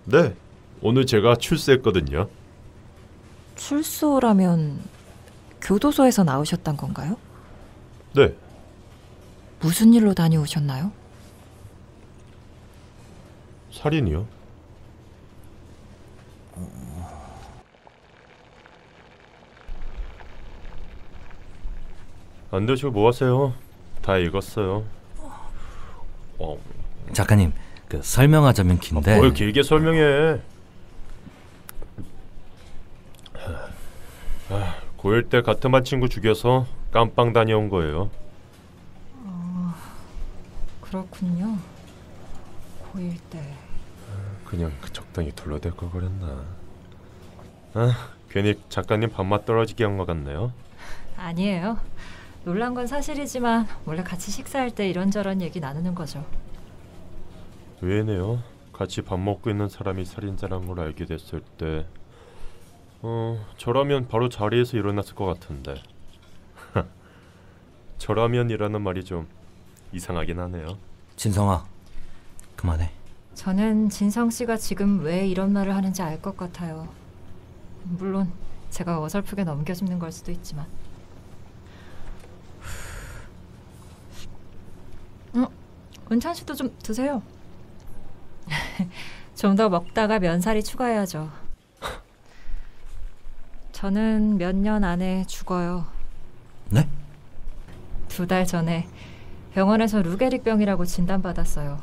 네, 오늘 제가 출세했거든요. 출소라면 교도소에서 나오셨단 건가요? 네, 무슨 일로 다녀오셨나요? 살인이요. 안 되시고 뭐 하세요? 다 읽었어요. 작가님, 설명하자면 긴데. 뭘 길게 설명해. 고1 때 같은 반 친구 죽여서 깜빵 다녀온 거예요. 그렇군요. 고1 때. 그냥 적당히 둘러댈 걸 그랬나. 괜히 작가님 밥맛 떨어지게 한 것 같네요. 아니에요. 놀란 건 사실이지만 원래 같이 식사할 때 이런저런 얘기 나누는 거죠. 왜네요? 같이 밥 먹고 있는 사람이 살인자란 걸 알게 됐을 때 저라면 바로 자리에서 일어났을 것 같은데. 저라면이라는 말이 좀 이상하긴 하네요. 진성아, 그만해. 저는 진성 씨가 지금 왜 이런 말을 하는지 알 것 같아요. 물론 제가 어설프게 넘겨짚는 걸 수도 있지만. 은찬 씨도 좀 드세요. 좀 더 먹다가 면사리 추가해야죠. 저는 몇 년 안에 죽어요. 네? 2달 전에 병원에서 루게릭병이라고 진단받았어요.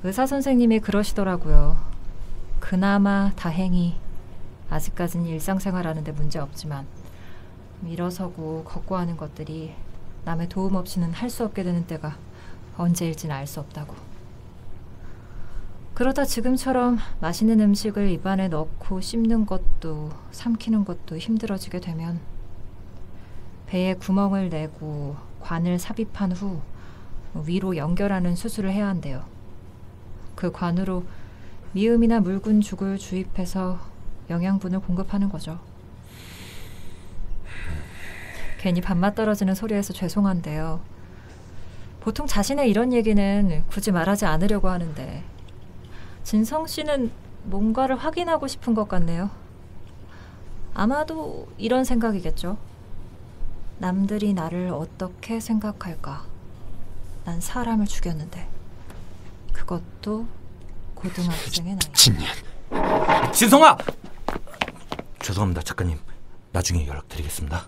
의사 선생님이 그러시더라고요. 그나마 다행히 아직까지는 일상생활하는데 문제 없지만 일어서고 걷고 하는 것들이 남의 도움 없이는 할 수 없게 되는 때가 언제일지는 알 수 없다고. 그러다 지금처럼 맛있는 음식을 입안에 넣고 씹는 것도 삼키는 것도 힘들어지게 되면 배에 구멍을 내고 관을 삽입한 후 위로 연결하는 수술을 해야 한대요. 그 관으로 미음이나 묽은 죽을 주입해서 영양분을 공급하는 거죠. 괜히 밥맛 떨어지는 소리에서 죄송한데요. 보통 자신의 이런 얘기는 굳이 말하지 않으려고 하는데 진성 씨는 뭔가를 확인하고 싶은 것 같네요. 아마도 이런 생각이겠죠. 남들이 나를 어떻게 생각할까? 난 사람을 죽였는데 그것도 고등학생의 나이. 진년. 진성아! 죄송합니다, 작가님. 나중에 연락드리겠습니다.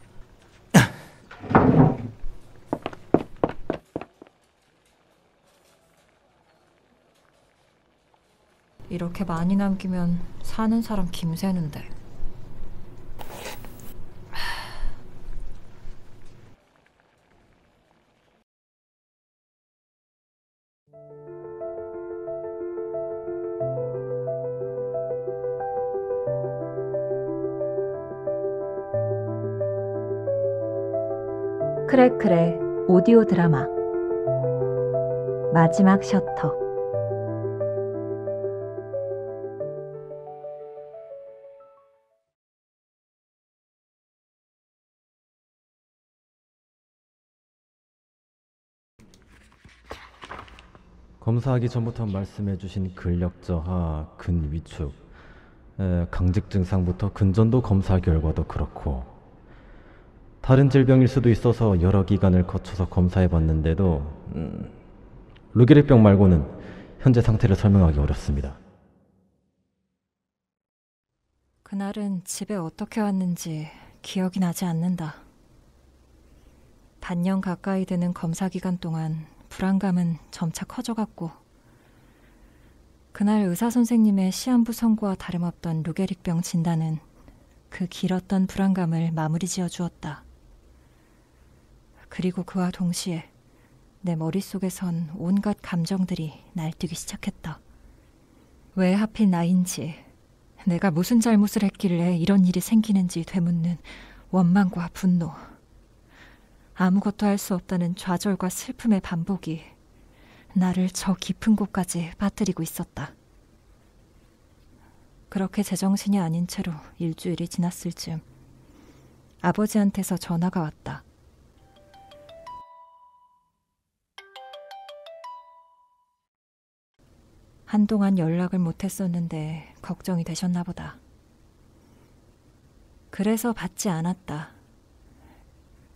이렇게 많이 남기면 사는 사람 김새는데. 그래 오디오 드라마 마지막 셔터. 검사하기 전부터 말씀해주신 근력 저하, 근위축, 강직 증상부터 근전도 검사 결과도 그렇고 다른 질병일 수도 있어서 여러 기관을 거쳐서 검사해봤는데도 루게릭병 말고는 현재 상태를 설명하기 어렵습니다. 그날은 집에 어떻게 왔는지 기억이 나지 않는다. 반년 가까이 되는 검사 기간 동안 불안감은 점차 커져갔고 그날 의사 선생님의 시한부 선고와 다름없던 루게릭병 진단은 그 길었던 불안감을 마무리 지어 주었다. 그리고 그와 동시에 내 머릿속에선 온갖 감정들이 날뛰기 시작했다. 왜 하필 나인지, 내가 무슨 잘못을 했길래 이런 일이 생기는지 되묻는 원망과 분노, 아무것도 할 수 없다는 좌절과 슬픔의 반복이 나를 저 깊은 곳까지 빠뜨리고 있었다. 그렇게 제정신이 아닌 채로 일주일이 지났을 즈음 아버지한테서 전화가 왔다. 한동안 연락을 못했었는데 걱정이 되셨나 보다. 그래서 받지 않았다.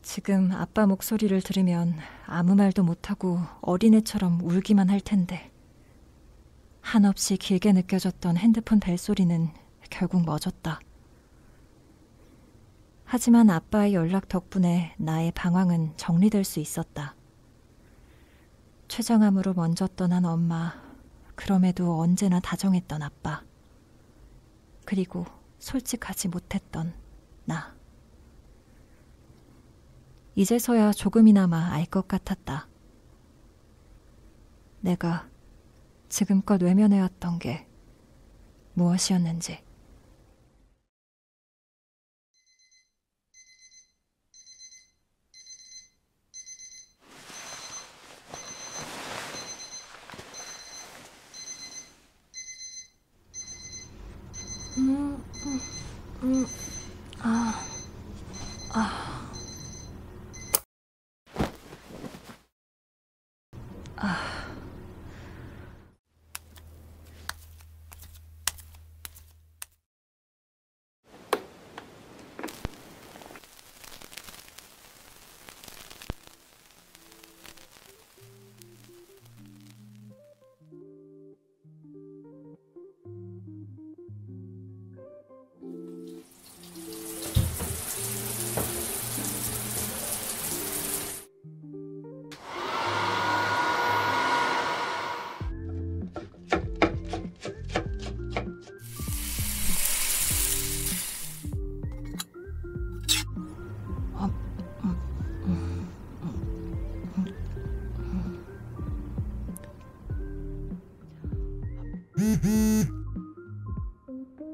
지금 아빠 목소리를 들으면 아무 말도 못하고 어린애처럼 울기만 할 텐데. 한없이 길게 느껴졌던 핸드폰 벨소리는 결국 멎었다. 하지만 아빠의 연락 덕분에 나의 방황은 정리될 수 있었다. 췌장암으로 먼저 떠난 엄마, 그럼에도 언제나 다정했던 아빠, 그리고 솔직하지 못했던 나. 이제서야 조금이나마 알 것 같았다. 내가 지금껏 외면해왔던 게 무엇이었는지.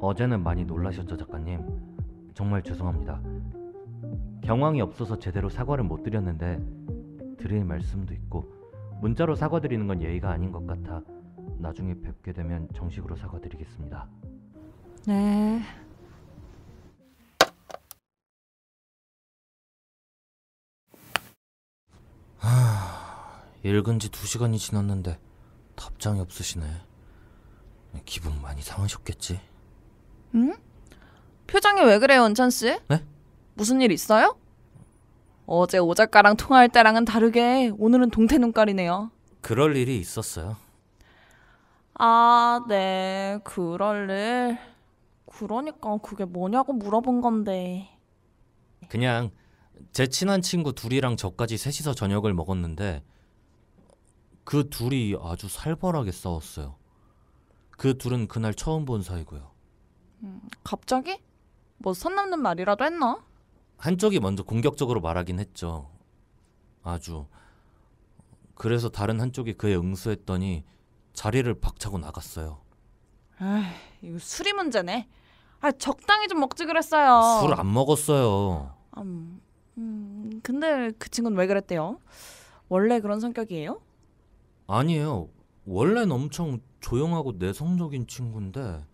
어제는 많이 놀라셨죠, 작가님? 정말 죄송합니다. 경황이 없어서 제대로 사과를 못 드렸는데 드릴 말씀도 있고 문자로 사과드리는 건 예의가 아닌 것 같아 나중에 뵙게 되면 정식으로 사과드리겠습니다. 네. 읽은 지 2시간이 지났는데 답장이 없으시네. 기분 많이 상하셨겠지? 응? 표정이 왜 그래요, 은찬씨? 네? 무슨 일 있어요? 어제 오 작가랑 통화할 때랑은 다르게 오늘은 동태 눈깔이네요. 그럴 일이 있었어요. 아, 네, 그럴 일. 그러니까 그게 뭐냐고 물어본 건데. 그냥 제 친한 친구 둘이랑 저까지 셋이서 저녁을 먹었는데 그 둘이 아주 살벌하게 싸웠어요. 그 둘은 그날 처음 본 사이고요. 갑자기? 뭐 선 넘는 말이라도 했나? 한쪽이 먼저 공격적으로 말하긴 했죠. 아주. 그래서 다른 한쪽이 그에 응수했더니 자리를 박차고 나갔어요. 에이, 이거 술이 문제네. 아, 적당히 좀 먹지 그랬어요. 술 안 먹었어요. 근데 그 친구는 왜 그랬대요? 원래 그런 성격이에요? 아니에요. 원래는 엄청 조용하고 내성적인 친구인데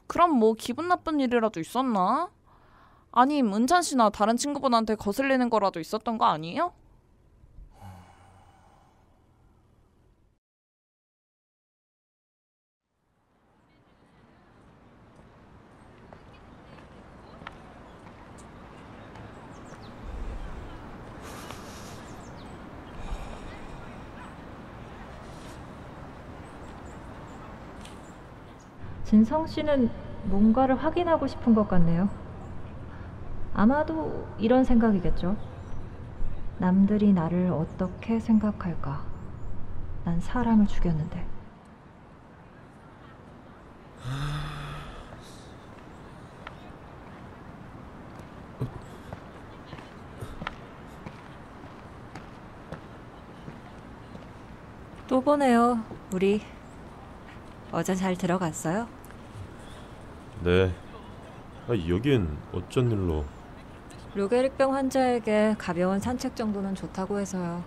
그럼 뭐 기분 나쁜 일이라도 있었나? 아님 은찬 씨나 다른 친구분한테 거슬리는 거라도 있었던 거 아니에요? 진성 씨는 뭔가를 확인하고 싶은 것 같네요. 아마도 이런 생각이겠죠. 남들이 나를 어떻게 생각할까? 난 사람을 죽였는데. 또 보네요, 우리. 어제 잘 들어갔어요? 네. 여긴 어쩐 일로? 루게릭병 환자에게 가벼운 산책 정도는 좋다고 해서요.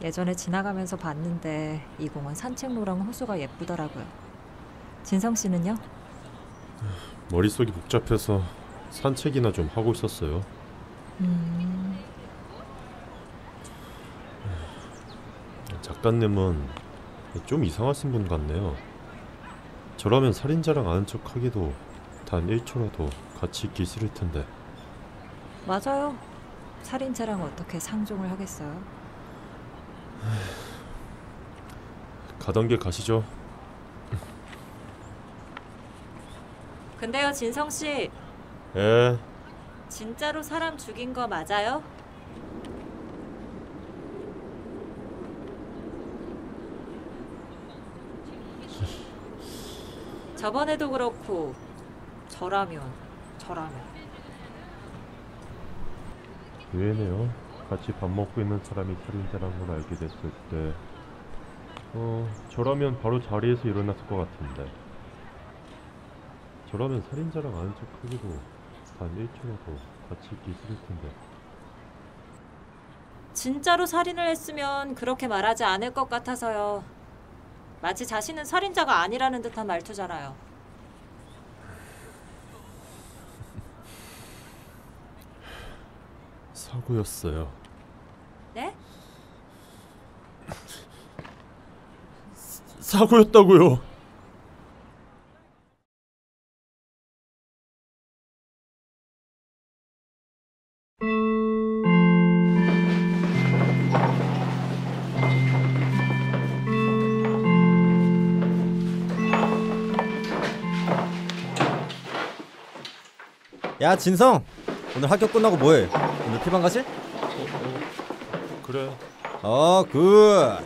예전에 지나가면서 봤는데 이 공원 산책로랑 호수가 예쁘더라고요. 진성 씨는요? 머릿속이 복잡해서 산책이나 좀 하고 있었어요. 작가님은 좀 이상하신 분 같네요. 저라면 살인자랑 아는 척하기도 단 1초라도 같이 있기 싫을 텐데. 맞아요. 살인자랑 어떻게 상종을 하겠어요? 가던 길 가시죠. 근데요, 진성 씨. 예. 진짜로 사람 죽인 거 맞아요? 저번에도 그렇고 저라면 의외네요. 같이 밥 먹고 있는 사람이 살인자라는 걸 알게 됐을 때 저라면 바로 자리에서 일어났을 것 같은데. 저라면 살인자랑 아는 척하기도 단 1초라도 같이 있기 싫을 텐데. 진짜로 살인을 했으면 그렇게 말하지 않을 것 같아서요. 마치 자신은 살인자가 아니라는 듯한 말투잖아요. 사고였어요. 네? 사고였다고요. 야 진성, 오늘 학교 끝나고 뭐해? 오늘 피방 가실? 그래. 굿.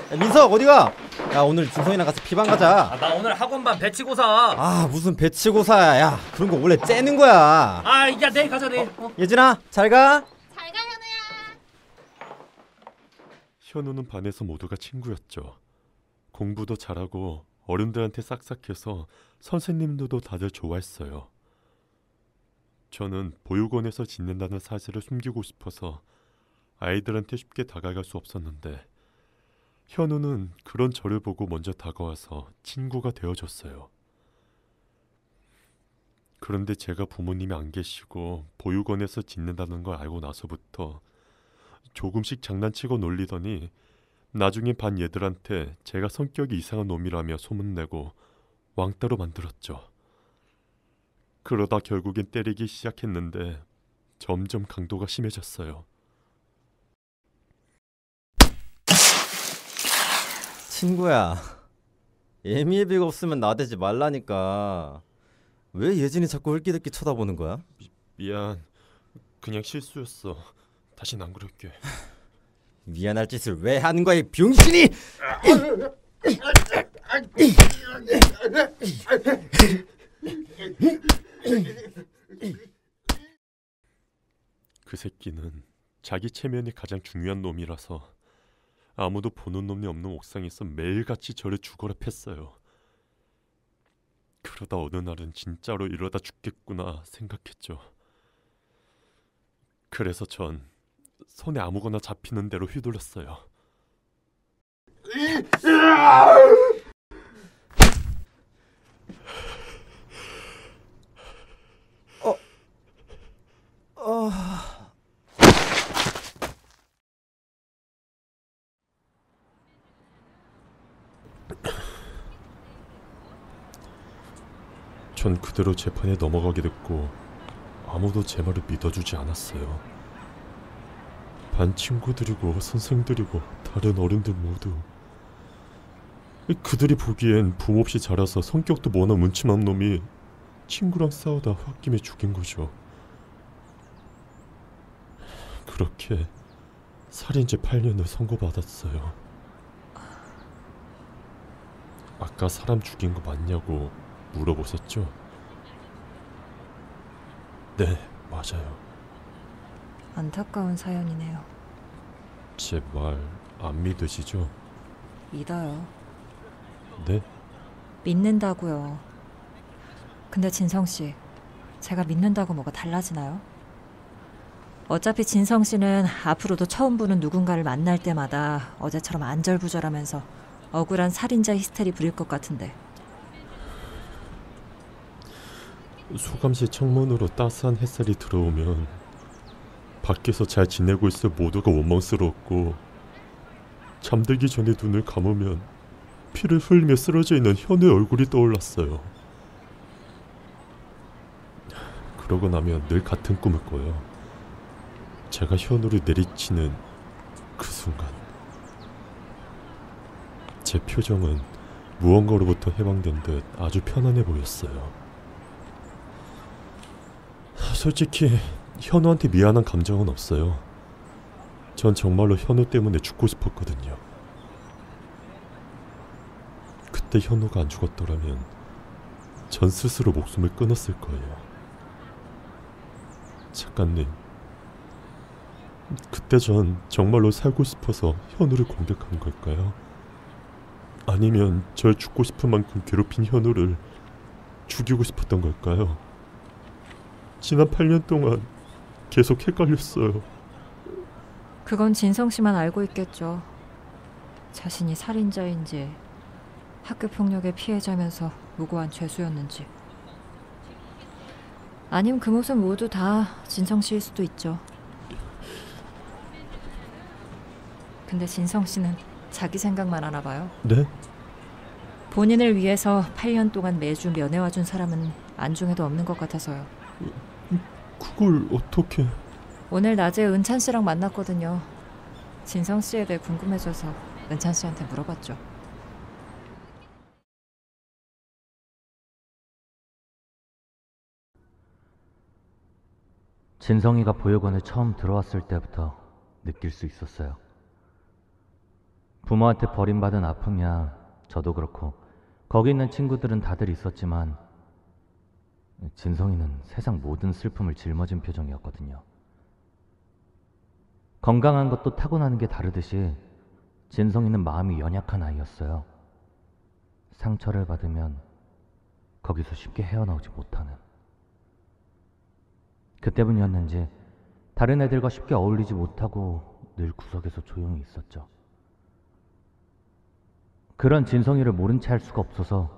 야, 민석 어디가? 야 오늘 진성이랑 같이 피방 가자. 나 오늘 학원반 배치고사. 무슨 배치고사야. 야 그런 거 원래 째는 거야. 야 내일 가자 내일. 예진아 잘 가. 잘 가, 현우야. 현우는 반에서 모두가 친구였죠. 공부도 잘하고 어른들한테 싹싹해서 선생님들도 다들 좋아했어요. 저는 보육원에서 지낸다는 사실을 숨기고 싶어서 아이들한테 쉽게 다가갈 수 없었는데, 현우는 그런 저를 보고 먼저 다가와서 친구가 되어줬어요. 그런데 제가 부모님이 안 계시고 보육원에서 지낸다는 걸 알고 나서부터 조금씩 장난치고 놀리더니 나중에 반 얘들한테 제가 성격이 이상한 놈이라며 소문내고 왕따로 만들었죠. 그러다 결국엔 때리기 시작했는데 점점 강도가 심해졌어요. 친구야, 예미예비가 없으면 나대지 말라니까. 왜 예진이 자꾸 흘끼들끼 쳐다보는 거야? 미안. 그냥 실수였어. 다신 안 그럴게. 미안할 짓을 왜 하는 거야 이 병신이! 그 새끼는 자기 체면이 가장 중요한 놈이라서 아무도 보는 놈이 없는 옥상에서 매일같이 저를 죽어라 팼어요. 그러다 어느 날은 진짜로 이러다 죽겠구나 생각했죠. 그래서 전 손에 아무거나 잡히는 대로 휘둘렀어요. 전 그대로 재판에 넘어가게 됐고 아무도 제 말을 믿어주지 않았어요. 반 친구들이고 선생들이고 다른 어른들 모두 그들이 보기엔 부모 없이 자라서 성격도 워낙 문침한 놈이 친구랑 싸우다 홧김에 죽인 거죠. 그렇게 살인죄 8년을 선고받았어요. 아까 사람 죽인 거 맞냐고 물어보셨죠? 네, 맞아요. 안타까운 사연이네요. 제 말 안 믿으시죠? 믿어요. 네? 믿는다고요. 근데 진성 씨, 제가 믿는다고 뭐가 달라지나요? 어차피 진성 씨는 앞으로도 처음 보는 누군가를 만날 때마다 어제처럼 안절부절하면서 억울한 살인자 히스테리 부릴 것 같은데. 소감실 창문으로 따스한 햇살이 들어오면 밖에서 잘 지내고 있을 모두가 원망스럽고, 잠들기 전에 눈을 감으면 피를 흘리며 쓰러져 있는 현우의 얼굴이 떠올랐어요. 그러고 나면 늘 같은 꿈을 꿔요. 제가 현우를 내리치는 그 순간 제 표정은 무언가로부터 해방된 듯 아주 편안해 보였어요. 솔직히 현우한테 미안한 감정은 없어요. 전 정말로 현우 때문에 죽고 싶었거든요. 그때 현우가 안 죽었더라면 전 스스로 목숨을 끊었을 거예요. 작가님, 그때 전 정말로 살고 싶어서 현우를 공격한 걸까요? 아니면 절 죽고 싶은 만큼 괴롭힌 현우를 죽이고 싶었던 걸까요? 지난 8년 동안 계속 헷갈렸어요. 그건 진성 씨만 알고 있겠죠. 자신이 살인자인지 학교 폭력의 피해자면서 무고한 죄수였는지. 아님 그 모습 모두 다 진성 씨일 수도 있죠. 근데 진성 씨는 자기 생각만 하나 봐요. 네? 본인을 위해서 8년 동안 매주 면회와준 사람은 안중에도 없는 것 같아서요. 그걸 어떻게... 오늘 낮에 은찬 씨랑 만났거든요. 진성 씨에 대해 궁금해져서 은찬 씨한테 물어봤죠. 진성이가 보육원에 처음 들어왔을 때부터 느낄 수 있었어요. 부모한테 버림받은 아픔이야 저도 그렇고 거기 있는 친구들은 다들 있었지만 진성이는 세상 모든 슬픔을 짊어진 표정이었거든요. 건강한 것도 타고나는 게 다르듯이 진성이는 마음이 연약한 아이였어요. 상처를 받으면 거기서 쉽게 헤어나오지 못하는. 그 때문이었는지 다른 애들과 쉽게 어울리지 못하고 늘 구석에서 조용히 있었죠. 그런 진성이를 모른 채 할 수가 없어서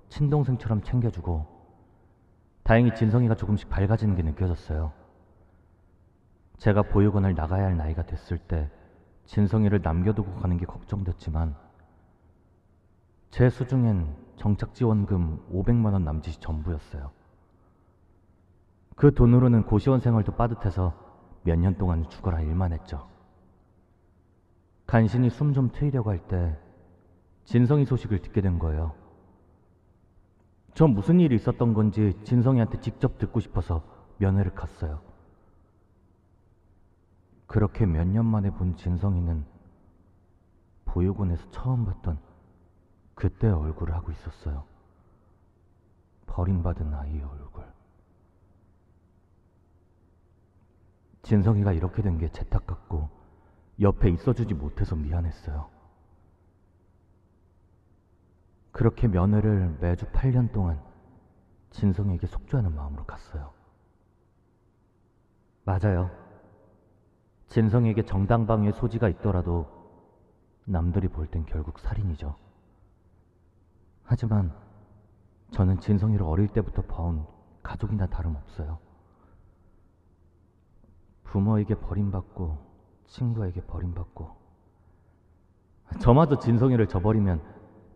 친동생처럼 챙겨주고 다행히 진성이가 조금씩 밝아지는 게 느껴졌어요. 제가 보육원을 나가야 할 나이가 됐을 때 진성이를 남겨두고 가는 게 걱정됐지만 제 수중엔 정착지원금 500만 원 남짓이 전부였어요. 그 돈으로는 고시원 생활도 빠듯해서 몇 년 동안 죽어라 일만 했죠. 간신히 숨 좀 트이려고 할 때 진성이 소식을 듣게 된 거예요. 전 무슨 일이 있었던 건지 진성이한테 직접 듣고 싶어서 면회를 갔어요. 그렇게 몇 년 만에 본 진성이는 보육원에서 처음 봤던 그때의 얼굴을 하고 있었어요. 버림받은 아이의 얼굴. 진성이가 이렇게 된 게 재탁같고 옆에 있어주지 못해서 미안했어요. 그렇게 면회를 매주 8년 동안 진성이에게 속죄하는 마음으로 갔어요. 맞아요. 진성이에게 정당방위의 소지가 있더라도 남들이 볼 땐 결국 살인이죠. 하지만 저는 진성이를 어릴 때부터 봐온 가족이나 다름없어요. 부모에게 버림받고 친구에게 버림받고 저마저 진성이를 저버리면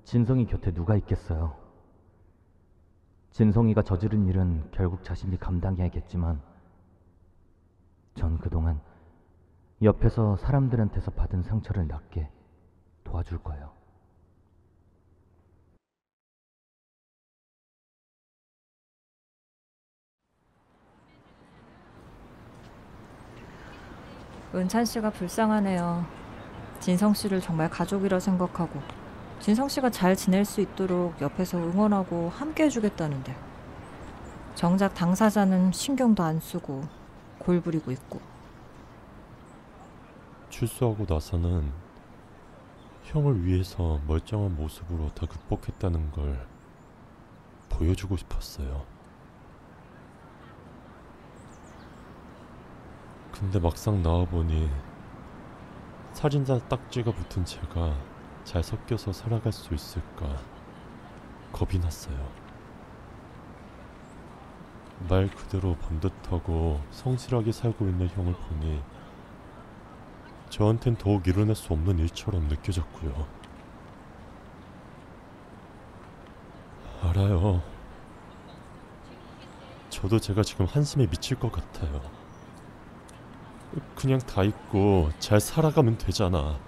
진성이 곁에 누가 있겠어요. 진성이가 저지른 일은 결국 자신이 감당해야겠지만 전 그동안 옆에서 사람들한테서 받은 상처를 낫게 도와줄 거예요. 은찬 씨가 불쌍하네요. 진성 씨를 정말 가족이라 생각하고 진성 씨가 잘 지낼 수 있도록 옆에서 응원하고 함께 해주겠다는데 정작 당사자는 신경도 안 쓰고 골 부리고 있고. 출소하고 나서는 형을 위해서 멀쩡한 모습으로 다 극복했다는 걸 보여주고 싶었어요. 근데 막상 나와보니 살인자 딱지가 붙은 제가 잘 섞여서 살아갈 수 있을까 겁이 났어요. 말 그대로 번듯하고 성실하게 살고 있는 형을 보니 저한텐 더욱 일어날 수 없는 일처럼 느껴졌고요. 알아요. 저도 제가 지금 한숨에 미칠 것 같아요. 그냥 다 잊고 잘 살아가면 되잖아.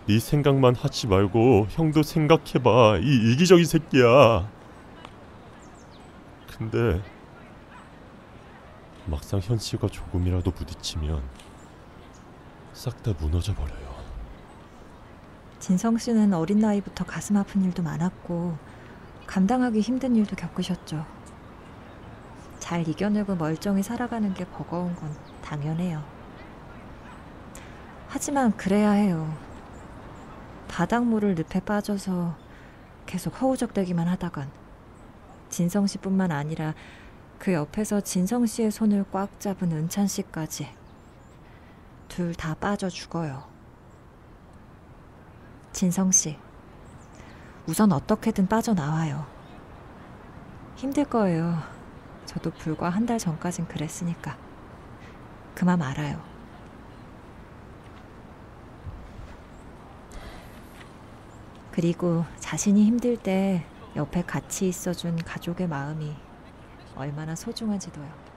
네 생각만 하지 말고 형도 생각해봐. 이 이기적인 새끼야. 근데 막상 현실과 조금이라도 부딪히면 싹 다 무너져 버려요. 진성 씨는 어린 나이부터 가슴 아픈 일도 많았고 감당하기 힘든 일도 겪으셨죠. 잘 이겨내고 멀쩡히 살아가는 게 버거운 건 당연해요. 하지만 그래야 해요. 바닷물을 늪에 빠져서 계속 허우적대기만 하다간 진성 씨뿐만 아니라 그 옆에서 진성 씨의 손을 꽉 잡은 은찬 씨까지 둘 다 빠져 죽어요. 진성 씨, 우선 어떻게든 빠져나와요. 힘들 거예요. 저도 불과 한 달 전까진 그랬으니까. 그 맘 알아요. 그리고 자신이 힘들 때 옆에 같이 있어준 가족의 마음이 얼마나 소중한지도요.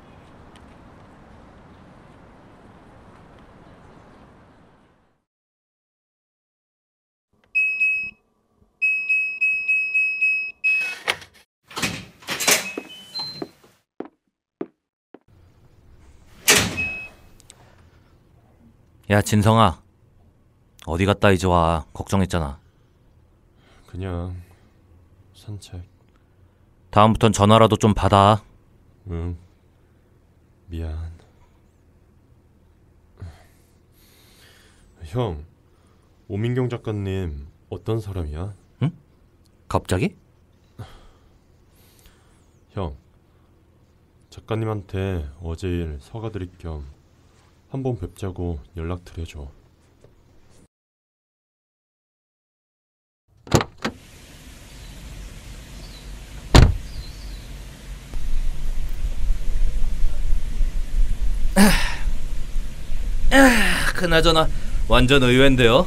야, 진성아. 어디 갔다 이제 와. 걱정했잖아. 그냥 산책. 다음부턴 전화라도 좀 받아. 응. 미안. 형, 오민경 작가님 어떤 사람이야? 갑자기? 형, 작가님한테 어제 일 서가드릴 겸 한번 뵙자고 연락드려줘. 그나저나 완전 의외인데요.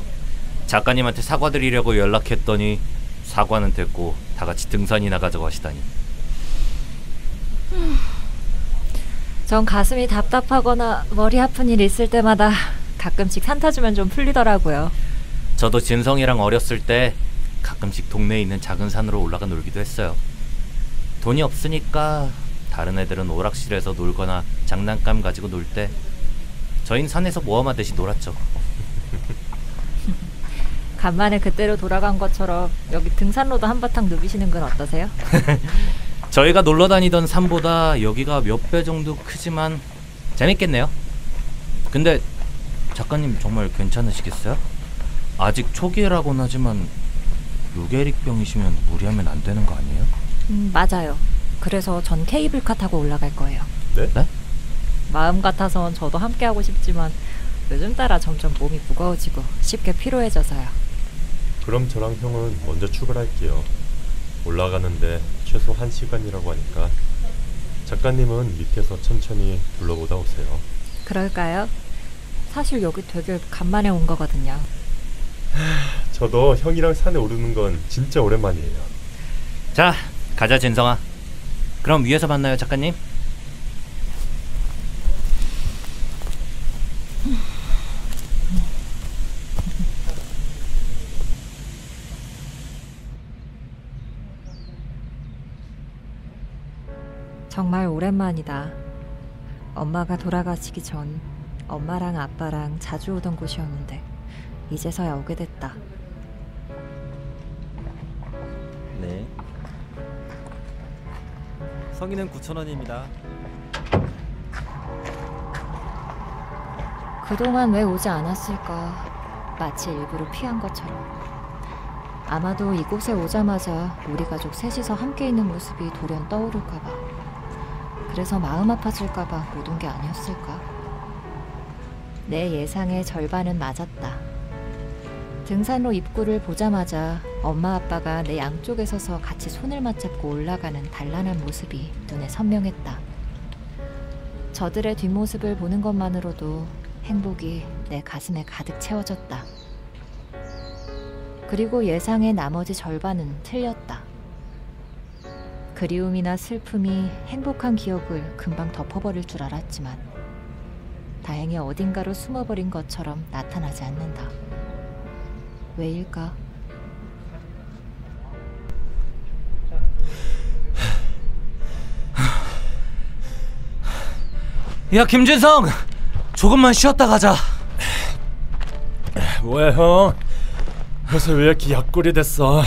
작가님한테 사과드리려고 연락했더니 사과는 됐고 다 같이 등산이나 가자고 하시다니. 전 가슴이 답답하거나 머리 아픈 일 있을 때마다 가끔씩 산타 주면 좀 풀리더라고요. 저도 진성이랑 어렸을 때 가끔씩 동네에 있는 작은 산으로 올라가 놀기도 했어요. 돈이 없으니까 다른 애들은 오락실에서 놀거나 장난감 가지고 놀 때 저희는 산에서 모험하듯이 놀았죠. 간만에 그때로 돌아간 것처럼 여기 등산로도 한바탕 누비시는 건 어떠세요? 저희가 놀러 다니던 산보다 여기가 몇 배 정도 크지만 재밌겠네요. 근데 작가님 정말 괜찮으시겠어요? 아직 초기라고는 하지만 루게릭병이시면 무리하면 안 되는 거 아니에요? 맞아요. 그래서 전 케이블카 타고 올라갈 거예요. 네? 네? 마음 같아선 저도 함께 하고 싶지만 요즘 따라 점점 몸이 무거워지고 쉽게 피로해져서요. 그럼 저랑 형은 먼저 출발할게요. 올라가는데 최소 1시간이라고 하니까 작가님은 밑에서 천천히 둘러보다 오세요. 그럴까요? 사실 여기 되게 간만에 온 거거든요. 저도 형이랑 산에 오르는 건 진짜 오랜만이에요. 자, 가자 진성아. 그럼 위에서 만나요 작가님. 정말 오랜만이다. 엄마가 돌아가시기 전 엄마랑 아빠랑 자주 오던 곳이었는데 이제서야 오게 됐다. 네. 성인은 9,000원입니다. 그동안 왜 오지 않았을까? 마치 일부러 피한 것처럼. 아마도 이곳에 오자마자 우리 가족 셋이서 함께 있는 모습이 돌연 떠오를까봐. 그래서 마음 아파질까봐 못 온 게 아니었을까? 내 예상의 절반은 맞았다. 등산로 입구를 보자마자 엄마 아빠가 내 양쪽에 서서 같이 손을 맞잡고 올라가는 단란한 모습이 눈에 선명했다. 저들의 뒷모습을 보는 것만으로도 행복이 내 가슴에 가득 채워졌다. 그리고 예상의 나머지 절반은 틀렸다. 그리움이나 슬픔이 행복한 기억을 금방 덮어버릴 줄 알았지만 다행히 어딘가로 숨어버린 것처럼 나타나지 않는다. 왜일까? 야 김진성, 조금만 쉬었다 가자. 왜 형? 요새 왜 이렇게 약골이 됐어?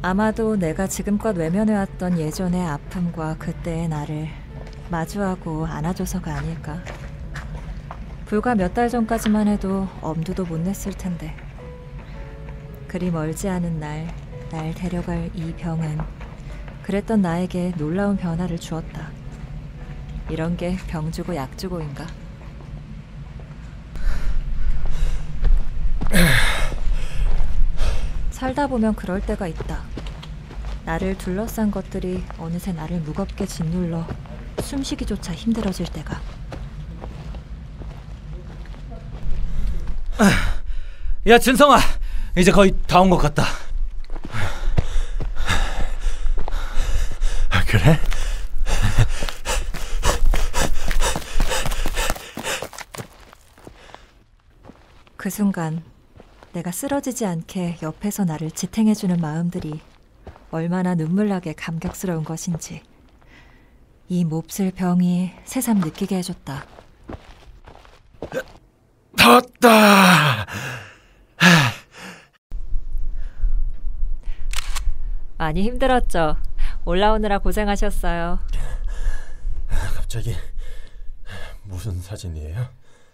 아마도 내가 지금껏 외면해왔던 예전의 아픔과 그때의 나를 마주하고 안아줘서가 아닐까. 불과 몇 달 전까지만 해도 엄두도 못 냈을 텐데. 그리 멀지 않은 날 데려갈 이 병은 그랬던 나에게 놀라운 변화를 주었다. 이런 게 병 주고 약 주고인가? 살다 보면 그럴 때가 있다. 나를 둘러싼 것들이 어느새 나를 무겁게 짓눌러 숨쉬기조차 힘들어질 때가. 야 진성아, 이제 거의 다 온 것 같다. 그래? 그 순간 내가 쓰러지지 않게 옆에서 나를 지탱해주는 마음들이 얼마나 눈물나게 감격스러운 것인지 이 몹쓸 병이 새삼 느끼게 해줬다. 탔다. 많이 힘들었죠? 올라오느라 고생하셨어요. 갑자기 무슨 사진이에요?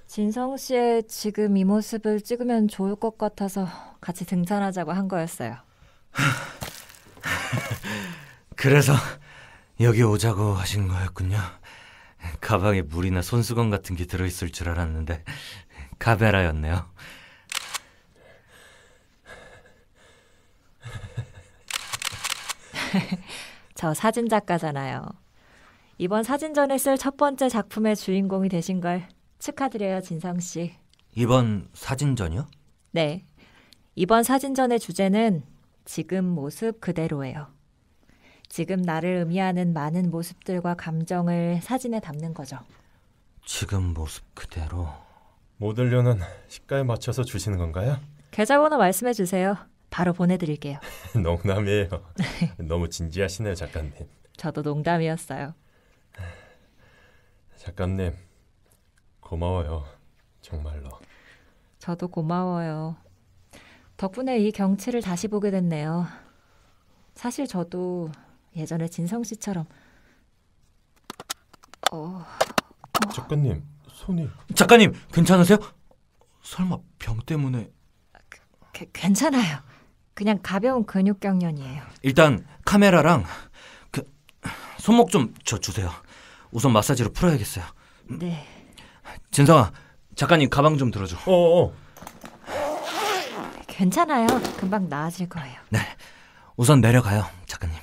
진성 씨의 지금 이 모습을 찍으면 좋을 것 같아서 같이 등산하자고 한 거였어요. 그래서 여기 오자고 하신 거였군요. 가방에 물이나 손수건 같은 게 들어있을 줄 알았는데 카메라였네요. 저 사진작가잖아요. 이번 사진전에 쓸 첫 번째 작품의 주인공이 되신 걸 축하드려요, 진성 씨. 이번 사진전이요? 네. 이번 사진전의 주제는 지금 모습 그대로예요. 지금 나를 의미하는 많은 모습들과 감정을 사진에 담는 거죠. 지금 모습 그대로. 모델료는 시가에 맞춰서 주시는 건가요? 계좌번호 말씀해 주세요. 바로 보내드릴게요. 농담이에요. 너무 진지하시네요, 작가님. 저도 농담이었어요. 작가님, 고마워요. 정말로. 저도 고마워요. 덕분에 이 경치를 다시 보게 됐네요. 사실 저도 예전에 진성 씨처럼 작가님, 손이... 작가님 괜찮으세요? 설마 병 때문에... 괜찮아요. 그냥 가벼운 근육 경련이에요. 일단 카메라랑 그 손목 좀 저 주세요. 우선 마사지로 풀어야겠어요. 네. 진성아, 작가님 가방 좀 들어줘. 괜찮아요. 금방 나아질 거예요. 네, 우선 내려가요, 작가님.